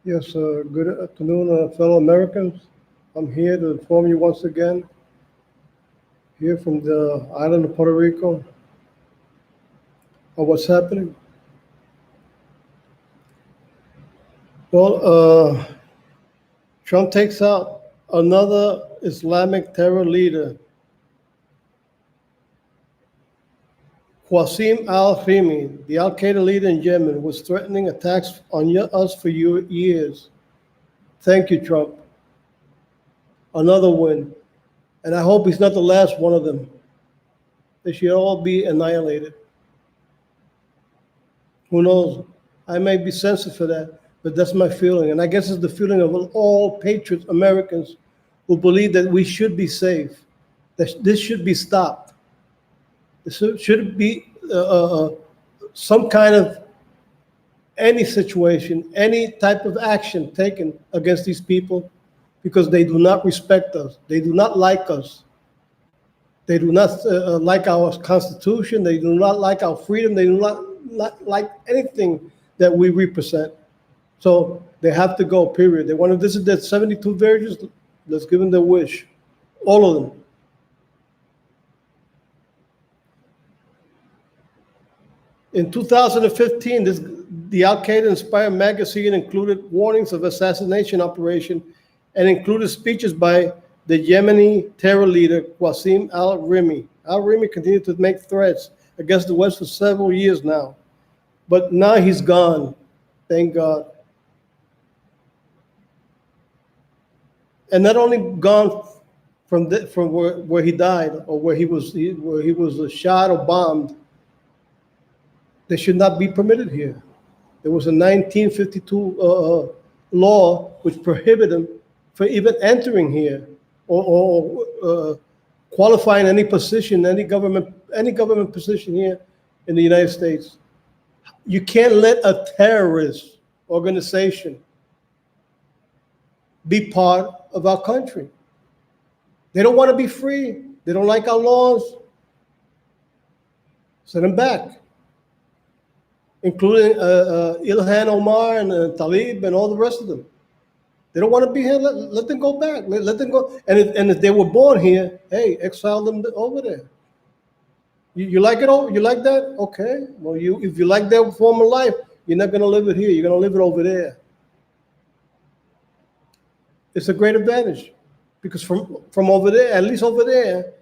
Yes, good afternoon, fellow Americans. I'm here to inform you once again, here from the island of Puerto Rico, of what's happening. Well, Trump takes out another Islamic terror leader, Qasim al-Rimi, the Al-Qaeda leader in Yemen, was threatening attacks on us for years. Thank you, Trump. Another win. And I hope he's not the last one of them. They should all be annihilated. Who knows? I may be censored for that, but that's my feeling. And I guess it's the feeling of all patriots, Americans, who believe that we should be safe, that this should be stopped. There should be some kind of any situation, any type of action taken against these people because they do not respect us. They do not like us. They do not like our Constitution. They do not like our freedom. They do not like anything that we represent. So they have to go, period. They want to visit their 72 virgins. Let's give them their wish. All of them. In 2015, the Al-Qaeda-inspired magazine included warnings of assassination operation and included speeches by the Yemeni terror leader, Qasim al-Rimi. Al-Rimi continued to make threats against the West for several years now. But now he's gone, thank God. And not only gone from where he died or where he was shot or bombed, they should not be permitted here. There was a 1952 law which prohibited them from even entering here or qualifying any position, any government position here in the United States. You can't let a terrorist organization be part of our country. They don't want to be free. They don't like our laws. Send them back, including Ilhan Omar and Talib and all the rest of them. They don't want to be here. Let them go back. Let them go. And if they were born here, hey, exile them over there. You like it? You like that? Okay. Well, if you like that form of life, you're not going to live it here. You're going to live it over there. It's a great advantage because from over there, at least over there,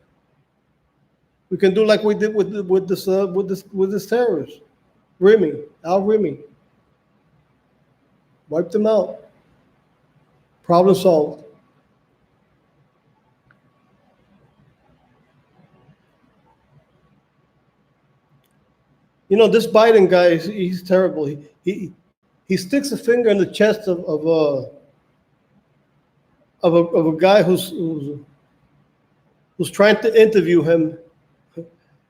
we can do like we did with this terrorist, Al-Rimi. Wipe them out. Problem solved. You know, this Biden guy, he's terrible. He sticks a finger in the chest of a guy who's trying to interview him.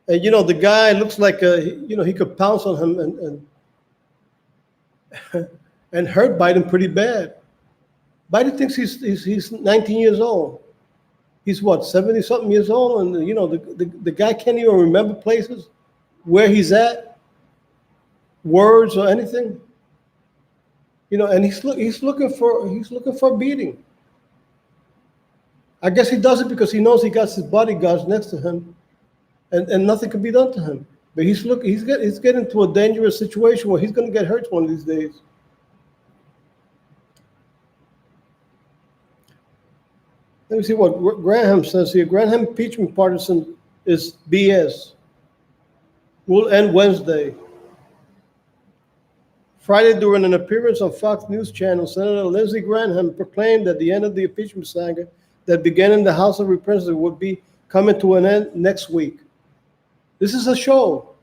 And you know, the guy looks like he could pounce on him and hurt Biden pretty bad. Biden thinks he's 19 years old. He's what, 70 something years old, and you know the guy can't even remember places where he's at, words or anything. You know, and he's looking for a beating. I guess he does it because he knows he got his bodyguards next to him, and nothing can be done to him. But he's getting to a dangerous situation where he's going to get hurt one of these days. Let me see what Graham says here. Graham impeachment partisan is BS. Will end Wednesday. Friday, during an appearance on Fox News Channel, Senator Lindsey Graham proclaimed that the end of the impeachment saga that began in the House of Representatives would be coming to an end next week. This is a show.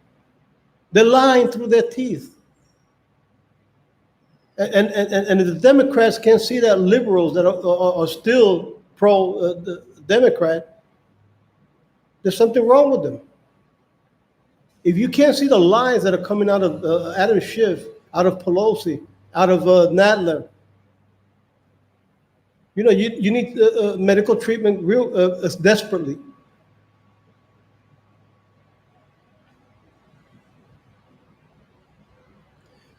They're lying through their teeth. And if the Democrats can't see that liberals that are still pro-Democrat, there's something wrong with them. If you can't see the lies that are coming out of Adam Schiff, out of Pelosi, out of Nadler, you know, you need medical treatment desperately.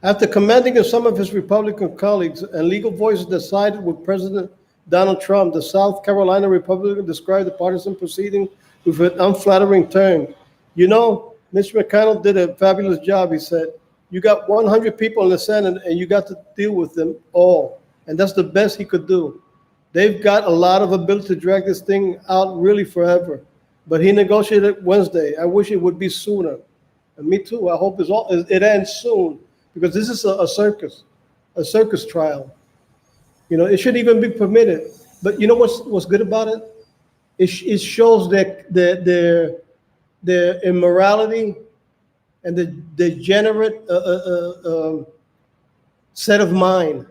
After commending some of his Republican colleagues and legal voices that sided with President Donald Trump, the South Carolina Republican described the partisan proceeding with an unflattering term. You know, Mitch McConnell did a fabulous job, he said. You got 100 people in the Senate and you got to deal with them all. And that's the best he could do. They've got a lot of ability to drag this thing out really forever. But he negotiated Wednesday. I wish it would be sooner. And me too. I hope it ends soon, because this is a circus trial. You know, it shouldn't even be permitted. But you know what's good about it? It shows their immorality and the degenerate set of mind.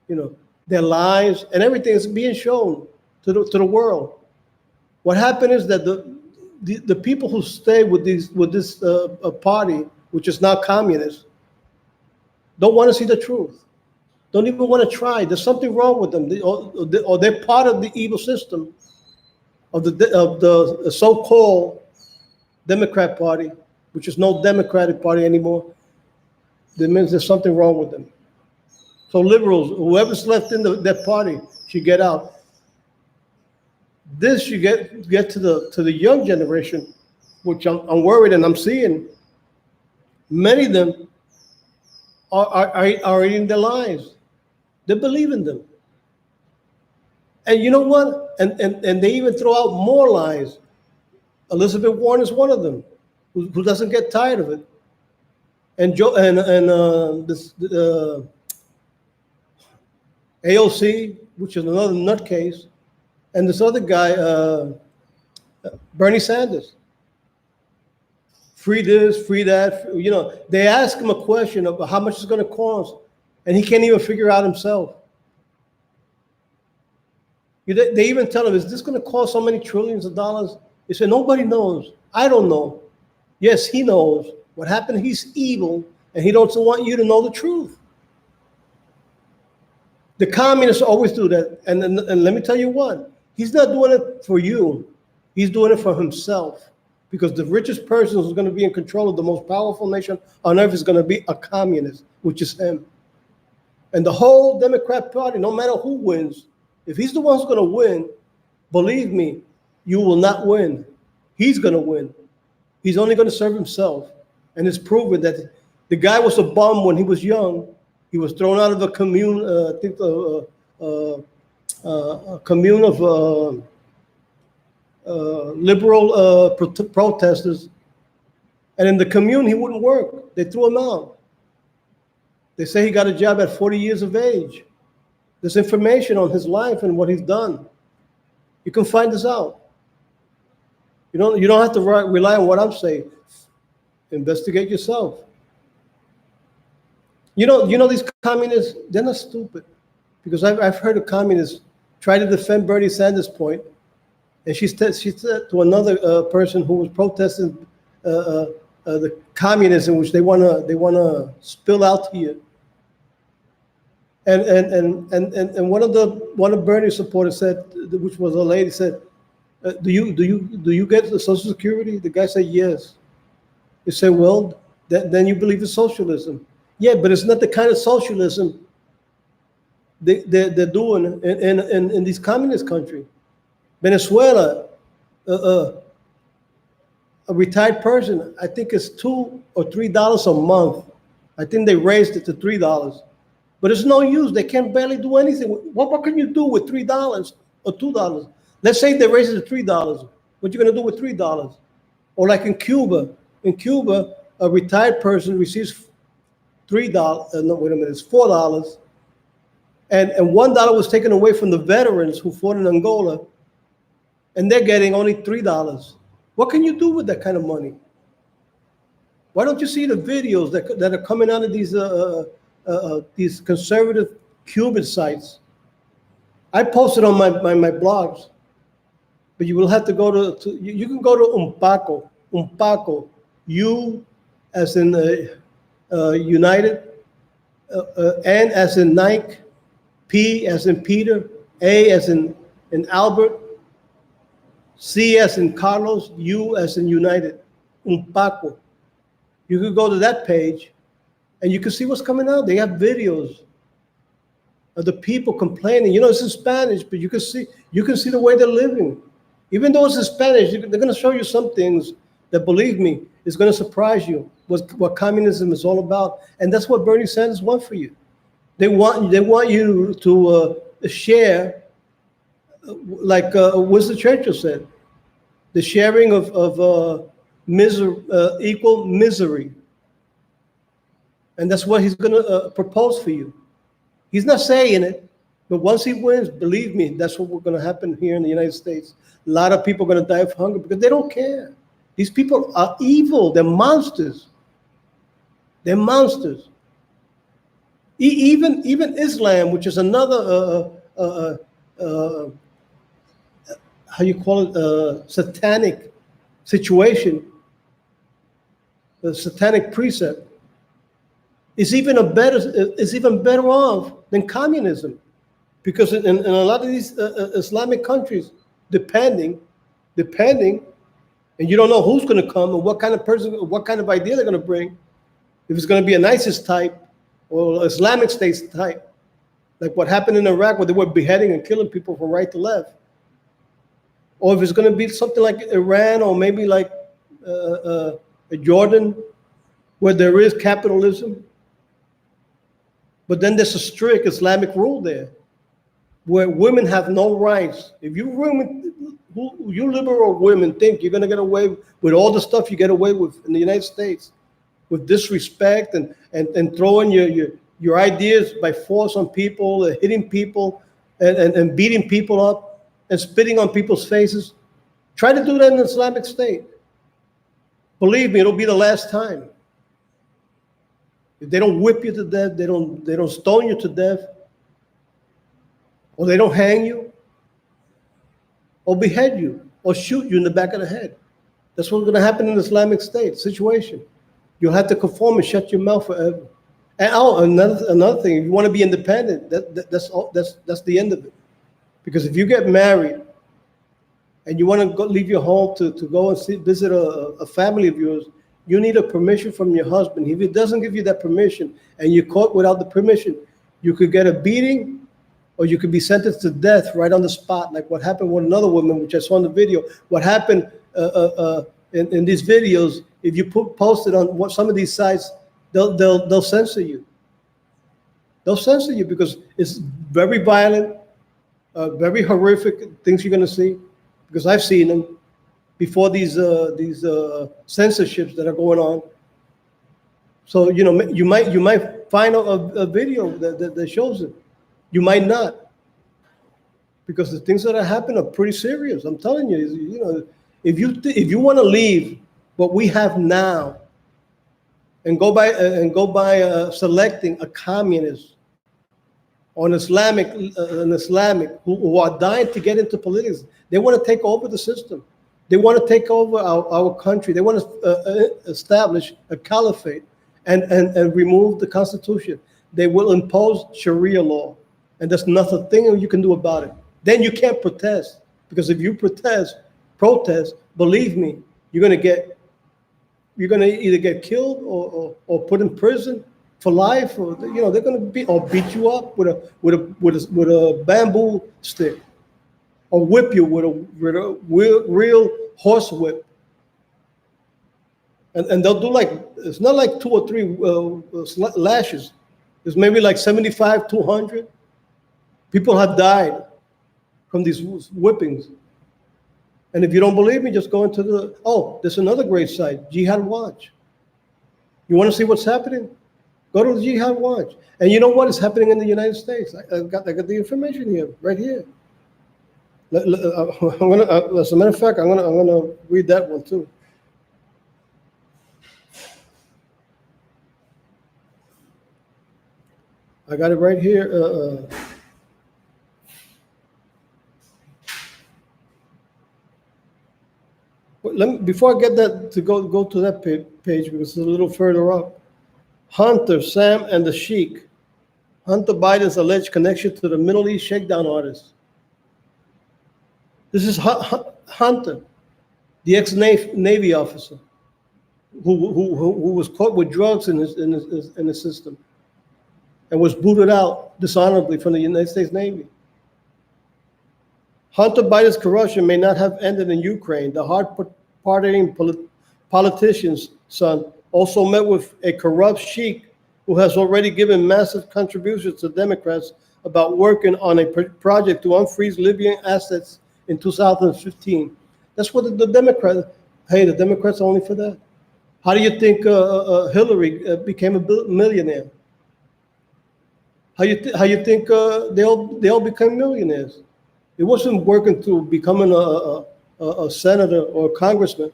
You know, their lies and everything is being shown to the world. What happened is that the people who stay with this party, which is now communist, don't want to see the truth. Don't even want to try. There's something wrong with them, or they're part of the evil system of the so-called Democrat Party, which is no Democratic Party anymore. That means there's something wrong with them. So liberals, whoever's left in that party, should get out. This should get to the young generation, which I'm worried, and I'm seeing many of them are eating their lies. They believe in them. And you know what? And they even throw out more lies. Elizabeth Warren is one of them, who doesn't get tired of it. And this AOC, which is another nutcase, and this other guy, Bernie Sanders. Free this, free that. You know, they ask him a question of how much it's going to cost, and he can't even figure out himself. They even tell him, is this going to cost so many trillions of dollars? He said, nobody knows. I don't know. Yes, he knows. What happened, he's evil, and he doesn't want you to know the truth. The communists always do that. And let me tell you what, he's not doing it for you. He's doing it for himself. Because the richest person who's going to be in control of the most powerful nation on earth is going to be a communist, which is him. And the whole Democrat Party, no matter who wins, if he's the one who's going to win, believe me, you will not win. He's going to win. He's only going to serve himself. And it's proven that the guy was a bum when he was young. He was thrown out of a commune, I think a commune of liberal protesters. And in the commune, he wouldn't work. They threw him out. They say he got a job at 40 years of age. There's information on his life and what he's done. You can find this out. You don't have to rely on what I'm saying. Investigate yourself. You know these communists, they're not stupid. Because I've heard a communist try to defend Bernie Sanders' point. And she said to another person who was protesting the communism, which they wanna spill out here. And one of Bernie's supporters said, which was a lady, said, do you get the Social Security? The guy said yes. He said, well, then you believe in socialism. Yeah, but it's not the kind of socialism they're doing in these communist countries. Venezuela, a retired person, I think it's $2 or $3 a month. I think they raised it to $3. But it's no use. They can barely do anything. What can you do with $3 or $2? Let's say they raise it to $3. What you going to do with $3? Or like in Cuba. In Cuba, a retired person receives $3. No, wait a minute. It's $4. And $1 was taken away from the veterans who fought in Angola. And they're getting only $3. What can you do with that kind of money? Why don't you see the videos that are coming out of these conservative Cuban sites? I posted on my blogs, but you will have to go to you can go to Unpaco, U as in United, N as in Nike, P as in Peter, A as in Albert, C as in Carlos, U as in United, Unpaco. You could go to that page And you can see what's coming out. They have videos of the people complaining. You know, it's in Spanish, but you can see the way they're living. Even though it's in Spanish, they're going to show you some things that, believe me, is going to surprise you. What communism is all about, and that's what Bernie Sanders wants for you. They want you to share, like Winston Churchill said, the sharing of equal misery. And that's what he's going to propose for you. He's not saying it, but once he wins, believe me, that's what going to happen here in the United States. A lot of people are going to die of hunger because they don't care. These people are evil. They're monsters. They're monsters. Even Islam, which is another how you call it, satanic situation, a satanic precept, is even better off than communism, because in a lot of these Islamic countries, depending, and you don't know who's going to come and what kind of person, what kind of idea they're going to bring. If it's going to be an ISIS type or Islamic State type, like what happened in Iraq, where they were beheading and killing people from right to left, or if it's going to be something like Iran, or maybe like Jordan, where there is capitalism, but then there's a strict Islamic rule there, where women have no rights. If you liberal women think you're going to get away with all the stuff you get away with in the United States, with disrespect and throwing your ideas by force on people, hitting people, and beating people up, and spitting on people's faces, try to do that in the Islamic State. Believe me, it'll be the last time. If they don't whip you to death, they don't stone you to death, or they don't hang you, or behead you, or shoot you in the back of the head. That's what's going to happen in the Islamic State situation. You'll have to conform and shut your mouth forever. And another thing, if you want to be independent, that's the end of it. Because if you get married and you want to leave your home to go and visit a family of yours, you need a permission from your husband. If he doesn't give you that permission and you're caught without the permission, you could get a beating, or you could be sentenced to death right on the spot, like what happened with another woman, which I saw in the video. What happened in these videos, if you post it on some of these sites, they'll censor you. They'll censor you because it's very violent, very horrific things you're going to see, because I've seen them before these censorships that are going on. So you might find a video that shows it. You might not, because the things that are happening are pretty serious. I'm telling you, if you want to leave what we have now and go by selecting a communist or an Islamic who are dying to get into politics, they want to take over the system. They want to take over our country. They want to establish a caliphate and remove the Constitution. They will impose Sharia law. And there's nothing you can do about it. Then you can't protest, because if you protest, believe me, you're gonna either get killed or put in prison for life, or they're gonna beat you up with a bamboo stick, or whip you with a real horse whip. And they'll do it's not like 2 or 3 lashes. It's maybe like 75, 200. People have died from these whippings. And if you don't believe me, just go into there's another great site, Jihad Watch. You want to see what's happening? Go to the Jihad Watch. And you know what is happening in the United States? I got the information here, right here. As a matter of fact, I'm gonna read that one too. I got it right here. Before I get that, to go to that page, because it's a little further up. Hunter, Sam, and the Sheik. Hunter Biden's alleged connection to the Middle East shakedown artist. This is Hunter, the ex-Navy officer. who was caught with drugs in his system and was booted out dishonorably from the United States Navy. Hunter Biden's corruption may not have ended in Ukraine. The hard-partying politician's son also met with a corrupt sheik who has already given massive contributions to Democrats about working on a project to unfreeze Libyan assets in 2015. That's what the Democrats, hey, the Democrats are only for that. How do you think Hillary became a millionaire? How you think they all became millionaires? It wasn't working to becoming a senator or a congressman.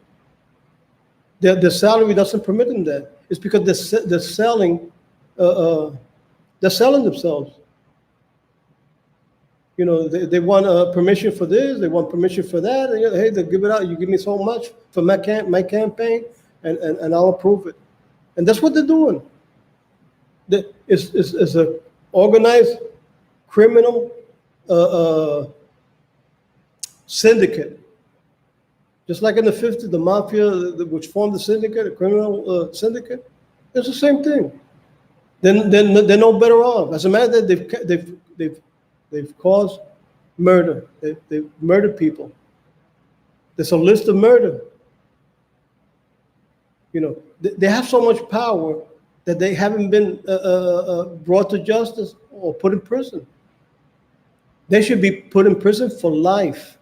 Their salary doesn't permit them that. It's because they're selling themselves. You know, they want permission for this, they want permission for that. And, hey, they give it out. You give me so much for my campaign, and I'll approve it. And that's what they're doing. It's a organized criminal syndicate. Just like in the 50s, the mafia, which formed the syndicate, a criminal syndicate, it's the same thing. Then they're no better off. As a matter of fact, they've caused murder. They've murdered people. There's a list of murder. You know, they have so much power that they haven't been brought to justice or put in prison. They should be put in prison for life.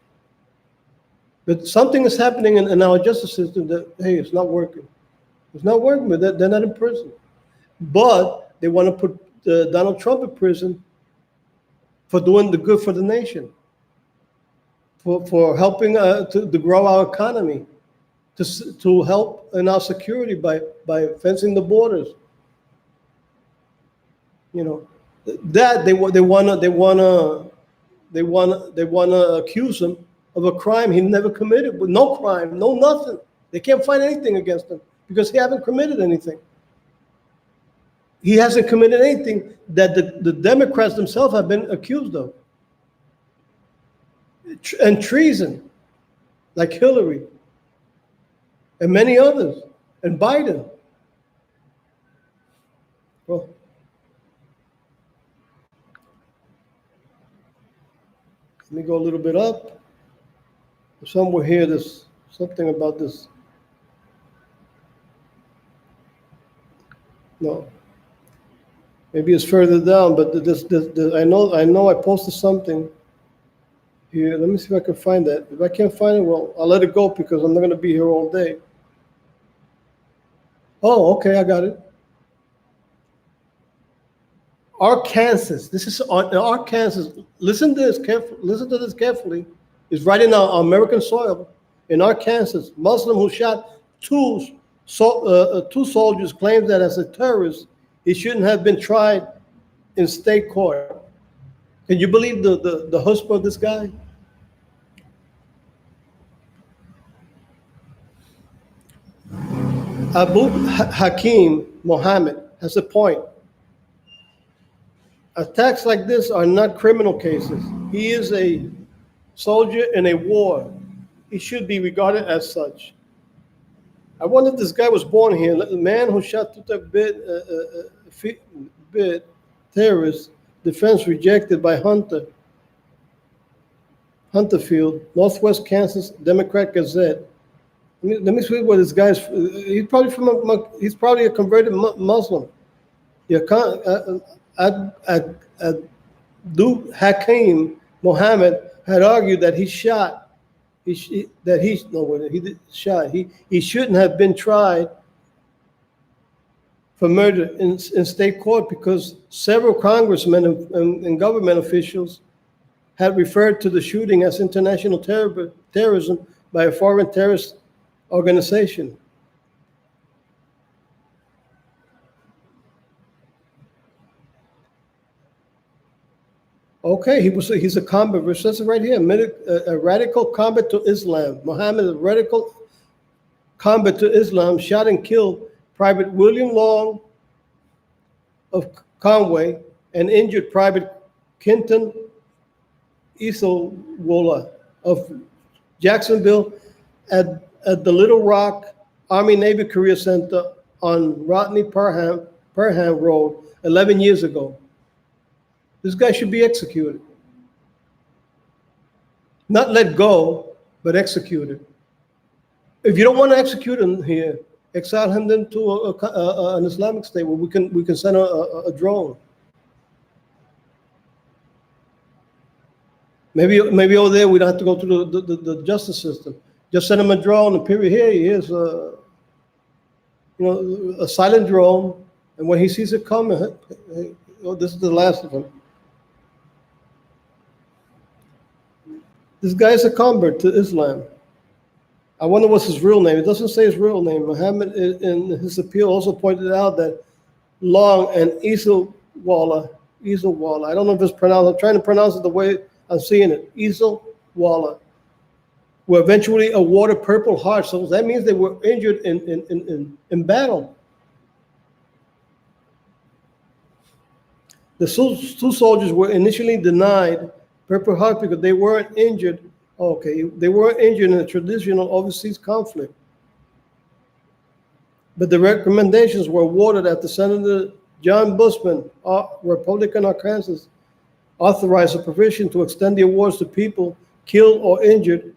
But something is happening in our justice system that, hey, it's not working. It's not working, but they're not in prison. But they want to put Donald Trump in prison for doing the good for the nation, for helping to grow our economy, to help in our security by fencing the borders. You know, that they want to accuse him of a crime he never committed, with no crime, no nothing. They can't find anything against him because he hasn't committed anything. He hasn't committed anything that the Democrats themselves have been accused of. And treason, like Hillary and many others, and Biden. Well, let me go a little bit up. Somewhere here, there's something about this. No. Maybe it's further down, but I know I posted something here. Let me see if I can find that. If I can't find it, well, I'll let it go because I'm not going to be here all day. Oh, okay, I got it. Arkansas. This is on Arkansas. Listen to this carefully. Listen to this carefully. It's right in our American soil. In Arkansas, Muslim who shot two soldiers claims that as a terrorist, he shouldn't have been tried in state court. Can you believe the chutzpah of this guy? Abu Hakim Mohammed has a point. Attacks like this are not criminal cases. He is a soldier in a war. He should be regarded as such. I wonder if this guy was born here. The man who shot bit terrorist defense rejected by Hunterfield, Northwest Kansas Democrat Gazette. Let me see what this guy's. He's probably a converted Muslim. Abdul Hakim Mohammed had argued that he shouldn't have been tried for murder in state court because several congressmen and government officials had referred to the shooting as international terrorism by a foreign terrorist organization. Okay, he's a convert. It says it right here. A radical convert to Islam. Muhammad, a radical convert to Islam, shot and killed Private William Long of Conway and injured Private Kenton Isowola of Jacksonville at the Little Rock Army Navy Career Center on Rodney Perham Road 11 years ago. This guy should be executed. Not let go, but executed. If you don't want to execute him here, exile him then to an Islamic state where we can send a drone. Maybe over there we don't have to go through the justice system. Just send him a drone and period. Here's a silent drone, and when he sees it coming, hey, oh, this is the last of him. This guy is a convert to Islam. I wonder what's his real name. It doesn't say his real name. Muhammad, in his appeal, also pointed out that Long and Isilwala, I don't know if it's pronounced, I'm trying to pronounce it the way I'm seeing it, Isilwala, were eventually awarded Purple Hearts. So that means they were injured in battle. The two soldiers were initially denied Purple Heart because they weren't injured. Okay, they weren't injured in a traditional overseas conflict. But the recommendations were awarded after Senator John Busman, Republican Arkansas, authorized a provision to extend the awards to people killed or injured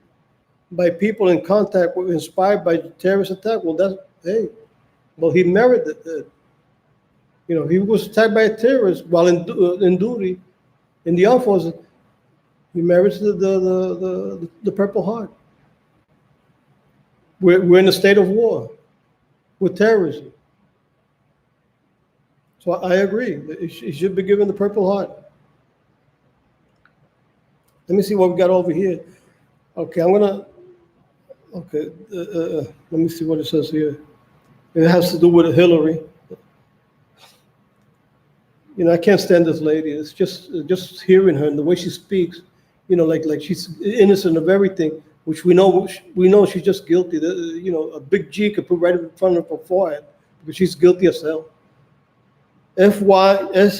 by people in contact with inspired by terrorist attack. Well, he merited it. He was attacked by a terrorist while in duty in the armed forces. He merits the Purple Heart. We're in a state of war with terrorism. So I agree. He should be given the Purple Heart. Let me see what we got over here. Okay, let me see what it says here. It has to do with Hillary. I can't stand this lady. It's just hearing her and the way she speaks. Like she's innocent of everything, which we know she's just guilty. A big G could put right in front of her forehead because she's guilty as hell. FYI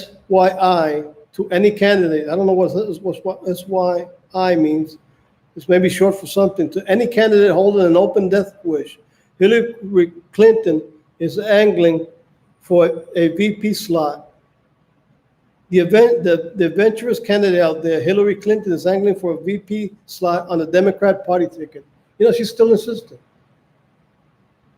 to any candidate. I don't know what SYI means. It's maybe short for something. To any candidate holding an open death wish, Hillary Clinton is angling for a VP slot. The adventurous candidate out there, Hillary Clinton, is angling for a VP slot on the Democrat Party ticket. She's still insistent.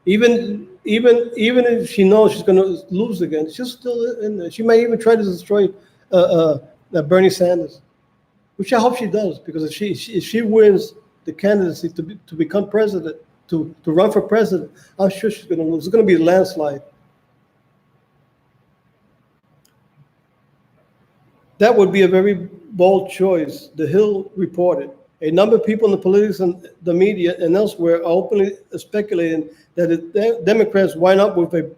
Even if she knows she's going to lose again, she's still in there. She might even try to destroy Bernie Sanders, which I hope she does, because if she wins the candidacy to become president, to run for president, I'm sure she's going to lose. It's going to be a landslide. That would be a very bold choice. The Hill reported. A number of people in the politics and the media and elsewhere are openly speculating that if Democrats wind up with a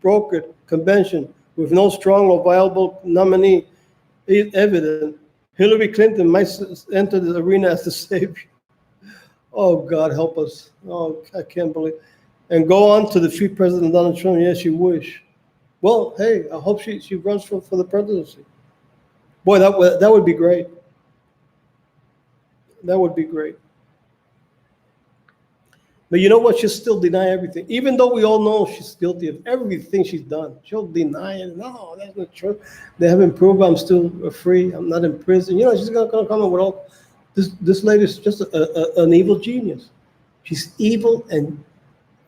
brokered convention with no strong or viable nominee evident, Hillary Clinton might enter the arena as the savior. Oh, God, help us. Oh, I can't believe. And go on to defeat President Donald Trump. Yes, you wish. Well, hey, I hope she runs for the presidency. Boy, that would be great. That would be great. But you know what? She'll still deny everything. Even though we all know she's guilty of everything she's done. She'll deny it. No, that's not true. They haven't proved I'm still free. I'm not in prison. She's going to come up with all this lady's just an evil genius. She's evil, and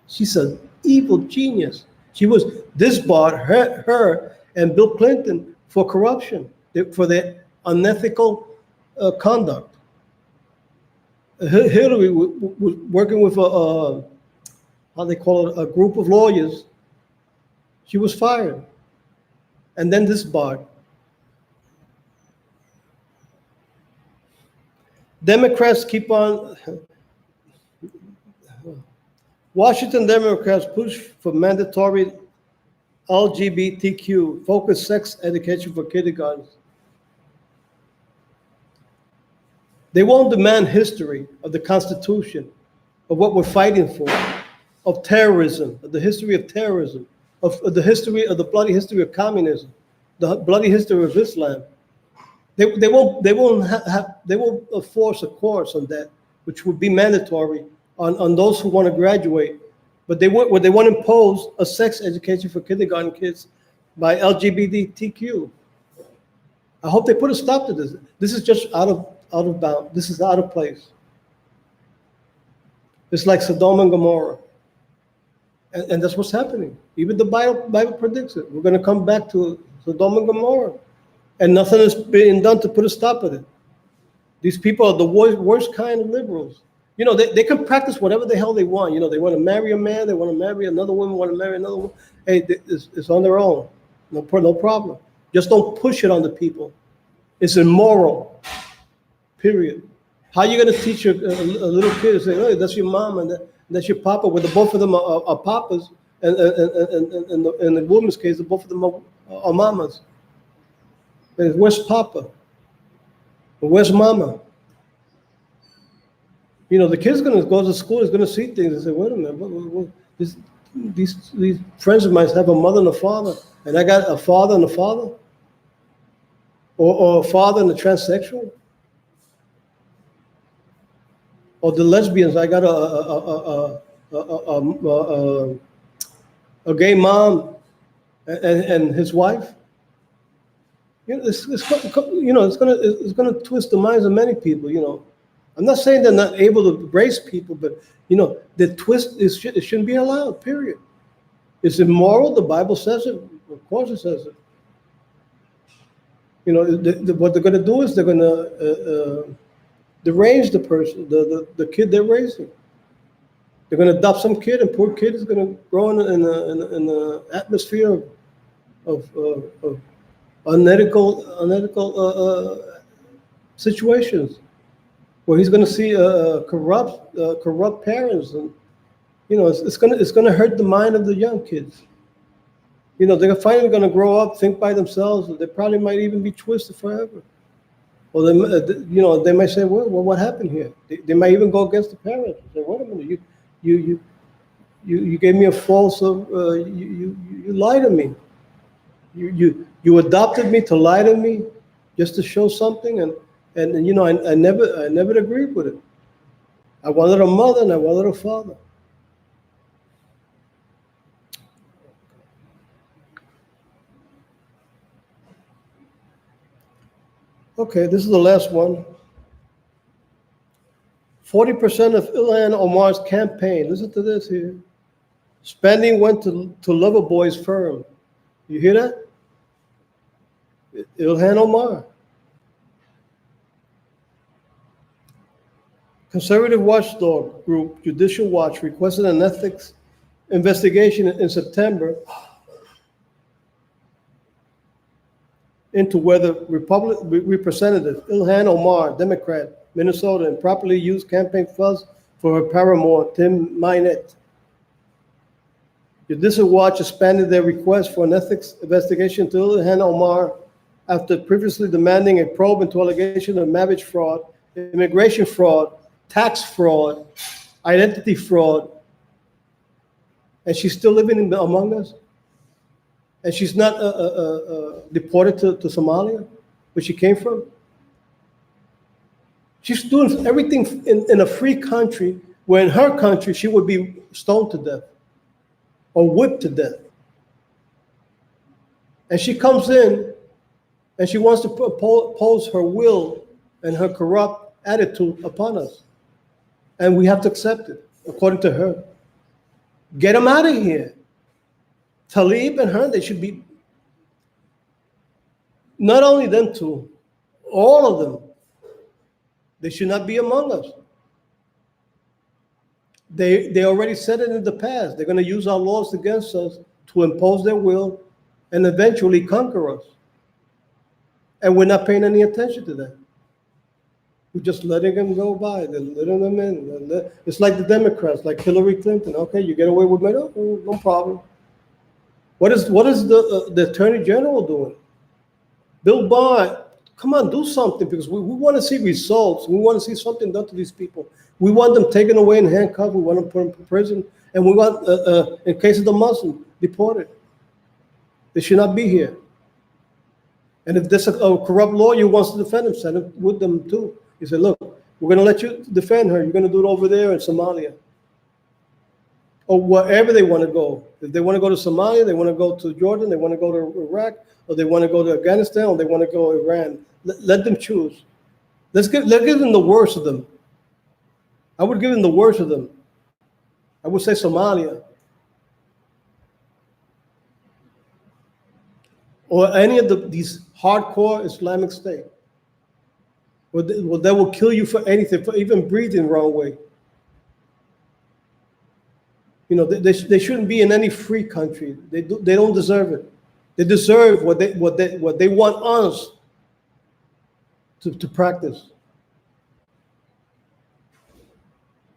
she's an evil genius. She was disbarred, her and Bill Clinton, for corruption, for their unethical conduct. Hillary was working with how they call it, a group of lawyers. She was fired and then disbarred. Democrats keep on. Washington Democrats push for mandatory LGBTQ focused sex education for kindergartens. They won't demand history of the Constitution, of what we're fighting for, of terrorism, of the history of terrorism, of the history of the bloody history of communism, the bloody history of Islam. They won't force a course on that, which would be mandatory on those who want to graduate But they want to impose a sex education for kindergarten kids by LGBTQ. I hope they put a stop to this. This is just out of bounds. This is out of place. It's like Sodom and Gomorrah. And that's what's happening. Even the Bible predicts it. We're going to come back to Sodom and Gomorrah. And nothing is being done to put a stop to it. These people are the worst kind of liberals. You know, they can practice whatever the hell they want. You know, they want to marry a man, they want to marry another woman, want to marry another woman. Hey, it's on their own. No problem. Just don't push it on the people. It's immoral. Period. How are you going to teach a little kid to say, "Oh, that's your mom and that's your papa," when both of them are papas, and in the woman's case, both of them are mamas? Where's papa? Where's mama? You know, the kid's going to go to school, is going to see things and say, "Wait a minute, these friends of mine have a mother and a father, and I got a father and a father, or a father and a transsexual." Or the lesbians, I got a gay mom and his wife. You know, it's gonna twist the minds of many people. You know, I'm not saying they're not able to embrace people, but you know, the twist it shouldn't be allowed. Period. It's immoral. The Bible says it. Of course, it says it. You know, what they're gonna do is they're gonna derange the person, the kid they're raising. They're going to adopt some kid, and poor kid is going to grow in an atmosphere of unethical situations, where he's going to see corrupt parents, and you know it's going to hurt the mind of the young kids. You know, they're finally going to grow up, think by themselves, and they probably might even be twisted forever. Or they might say, well, what happened here? They might even go against the parents and say, wait a minute, you gave me a false, you lied to me. You adopted me to lie to me just to show something, and you know, I never agreed with it. I wanted a mother and I wanted a father. Okay, this is the last one. 40% of Ilhan Omar's campaign, listen to this here, spending went to Loverboy's firm. You hear that? Ilhan Omar. Conservative watchdog group Judicial Watch requested an ethics investigation in September into whether Representative Ilhan Omar, Democrat, Minnesota, improperly used campaign funds for her paramour, Tim Minette. Judicial Watch expanded their request for an ethics investigation to Ilhan Omar after previously demanding a probe into allegations of marriage fraud, immigration fraud, tax fraud, identity fraud. And she's still living among us? And she's not deported to Somalia, where she came from? She's doing everything in a free country, where in her country she would be stoned to death or whipped to death. And she comes in and she wants to impose her will and her corrupt attitude upon us. And we have to accept it, according to her. Get them out of here. Talib and her, they should be, not only them two, all of them, they should not be among us. They already said it in the past. They're going to use our laws against us to impose their will and eventually conquer us. And we're not paying any attention to that. We're just letting them go by. They're letting them in. It's like the Democrats, like Hillary Clinton. Okay, you get away with it, no problem. What is the Attorney General doing? Bill Barr, come on, do something, because we want to see results. We want to see something done to these people. We want them taken away in handcuffs. We want them put in prison. And we want, in case of the Muslim, deported. They should not be here. And if there's a corrupt lawyer who wants to defend him, send him with them too. He said, look, we're going to let you defend her. You're going to do it over there in Somalia. or wherever they want to go. If they want to go to Somalia, they want to go to Jordan, they want to go to Iraq, or they want to go to Afghanistan, or they want to go to Iran. Let them choose. Let's give them the worst of them. I would give them the worst of them. I would say Somalia. Or any of these hardcore Islamic State. Well, they will kill you for anything, for even breathing the wrong way. You know, they shouldn't be in any free country. They don't deserve it. They deserve what they want us to practice.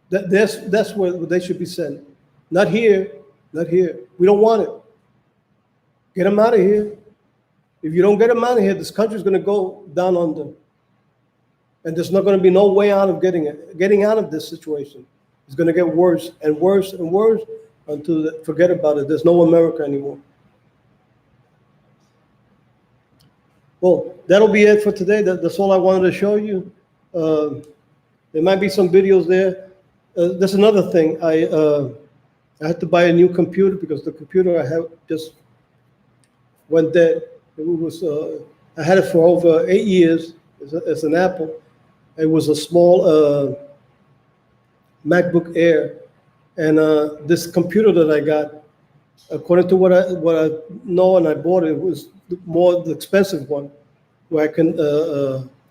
That's where they should be sent. Not here, not here. We don't want it. Get them out of here. If you don't get them out of here, this country is going to go down under. And there's not going to be no way out of getting out of this situation. It's going to get worse and worse and worse until forget about it. There's no America anymore. Well, that'll be it for today. That's all I wanted to show you. There might be some videos there. There's another thing. I had to buy a new computer because the computer I have just went dead. It was I had it for over 8 years. It's an Apple. It was a small MacBook Air, and this computer that I got, according to what I know and I bought it, was the expensive one, where I can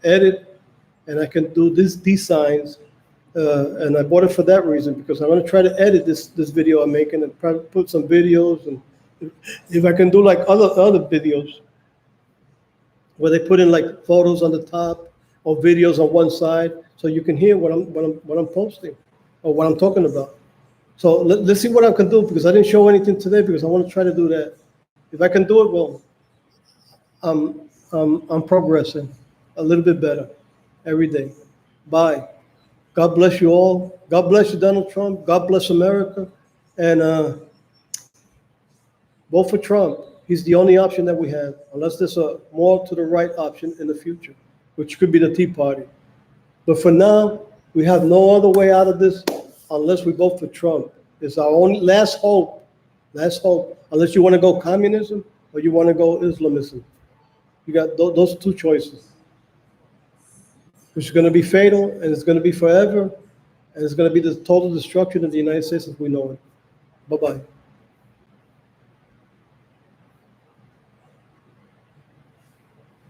edit and I can do these signs, and I bought it for that reason because I want to try to edit this video I'm making and try to put some videos, and if I can do like other videos where they put in like photos on the top or videos on one side, so you can hear what I'm posting or what I'm talking about. So let's see what I can do, because I didn't show anything today because I want to try to do that. If I can do it, well, I'm progressing a little bit better every day. Bye. God bless you all. God bless you, Donald Trump. God bless America. And vote for Trump. He's the only option that we have, unless there's a more to the right option in the future, which could be the Tea Party. But for now, we have no other way out of this unless we vote for Trump. It's our only last hope. Last hope. Unless you want to go communism or you want to go Islamism. You got those two choices, which is going to be fatal, and it's going to be forever, and it's going to be the total destruction of the United States as we know it. Bye-bye.